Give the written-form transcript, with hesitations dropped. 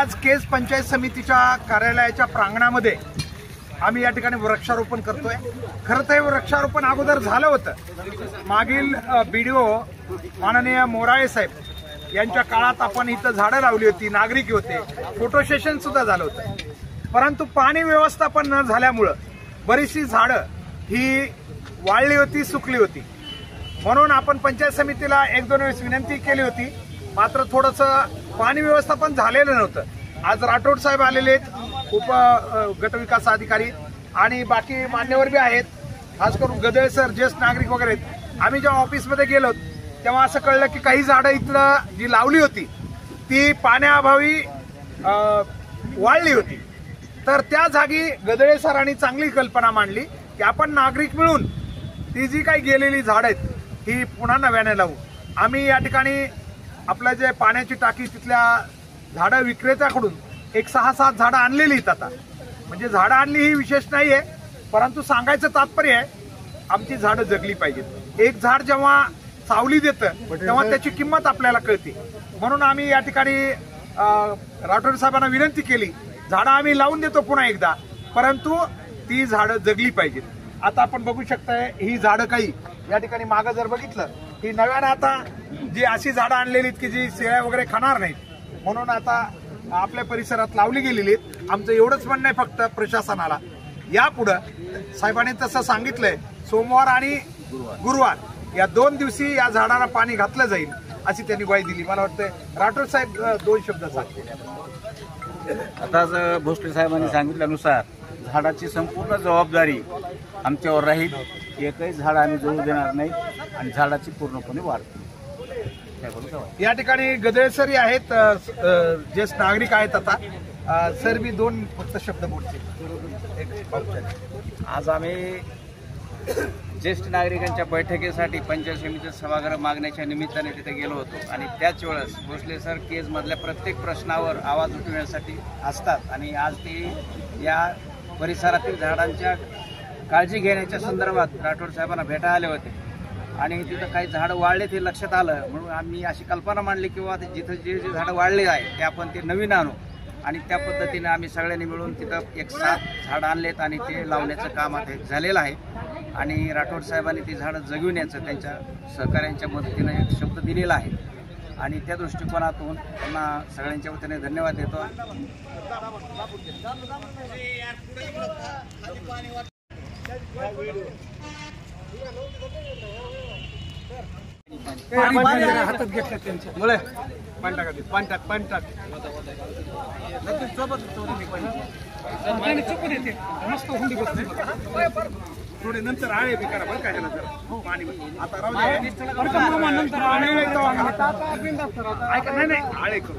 आज केज पंचायत समितीच्या कार्यालयाच्या प्रांगणामध्ये आम्ही या ठिकाणी वृक्षारोपण करतोय। खरं तर हे वृक्षारोपण अगोदर झालं होतं। मागील बीडीओ माननीय मोराळे साहेब यांच्या काळात आपण इथं झाडं लावली होती, नागरिक होते, फोटो सेशन सुद्धा झालं होतं। परंतु पाणी व्यवस्थापन न झाल्यामुळं बरीचशी झाडं ही वाळली होती, सुकली होती। म्हणून आपण पंचायत समितीला एक दोन वेळेस विनंती केली होती, मात्र थोडंसं पाणी व्यवस्थापन झालेलं नव्हतं। आज राठोड साहेब आलेले आहेत, उप गटविकास अधिकारी आणि बाकी मान्यवर बी आहेत, खास करून गदळे सर, ज्येष्ठ नागरिक वगैरे आहेत। आम्ही जेव्हा ऑफिसमध्ये गेलो तेव्हा असं कळलं की काही झाडं इथलं जी लावली होती ती पाण्याअभावी वाळली होती। तर त्या जागी गदळे सरांनी चांगली कल्पना मांडली की आपण नागरिक मिळून ती जी काही गेलेली झाडं आहेत ही पुन्हा नव्याने लावू। आम्ही या ठिकाणी आपलं जे पाण्याची टाकी तिथल्या झाडं विक्रेत्याकडून एक 6-7 झाडं आणलेली आहेत। आता म्हणजे झाडं आणली ही विशेष नाहीये, परंतु सांगायचं तात्पर्य आहे आमची झाडं जगली पाहिजेत। एक झाड जेव्हा सावली देतं तेव्हा त्याची किंमत आपल्याला कळते। म्हणून आम्ही या ठिकाणी राठोड साहेबांना विनंती केली, झाडं आम्ही लावून देतो पुन्हा एकदा, परंतु ती झाडं जगली पाहिजेत। आता आपण बघू शकताय ही झाडं काही या ठिकाणी मागं जर बघितलं ही नव्यानं आता जी अशी झाडं आणलेली की जी शेळ्या वगैरे खाणार नाहीत, म्हणून आता आपल्या परिसरात लावली गेलेली आहेत। आमचं एवढंच म्हणणं आहे फक्त प्रशासनाला, यापुढं साहेबांनी तसं सांगितलंय सोमवार आणि गुरुवार या 2 दिवशी या झाडाला पाणी घातलं जाईल अशी त्यांनी ग्वाही दिली। मला वाटतं राठोड साहेब 2 शब्द सांगतील। आता भोसले साहेबांनी सांगितल्यानुसार झाडाची संपूर्ण जबाबदारी आमच्यावर राहील। एकही झाड आम्ही जळू देणार नाही आणि झाडाची पूर्णपणे वाढ। या ठिकाणी गदळे सर आहेत, ज्येष्ठ नागरिक आहेत। आता सर बी 2 फक्त शब्द बोलतील। आज आम्ही ज्येष्ठ नागरिकांच्या बैठकीसाठी पंचायत समितीचं सभागृह मागण्याच्या निमित्ताने तिथे गेलो होतो आणि त्याच वेळेस भोसले सर केज मधल्या प्रत्येक प्रश्नावर आवाज उठवण्यासाठी असतात आणि आज ते या परिसरातील झाडांच्या काळजी घेण्याच्या संदर्भात राठोड साहेबांना भेटायला आले होते आणि तिथं काही झाडं वाढले ते लक्षात आलं। म्हणून आम्ही अशी कल्पना मांडली किंवा जिथं जे जे झाडं वाढले आहे ते आपण ते नवीन आणू आणि त्या पद्धतीने आम्ही सगळ्यांनी मिळून तिथं एक 7 झाडं आणलेत आणि ते लावण्याचं काम आता झालेलं आहे आणि राठोड साहेबांनी ती झाडं जगविण्याचं त्यांच्या सहकाऱ्यांच्या मदतीने एक शब्द दिलेला आहे आणि त्या दृष्टिकोनातून त्यांना सगळ्यांच्या वतीने धन्यवाद देतो। हातात घेतलं त्यांच्या मुळे पाणी चुकून येते मस्त हुंडी बसते थोडे नंतर आळे बी करा बरं काय जरा पाणी आता राहू नंतर आळे ऐका नाही आळे करू।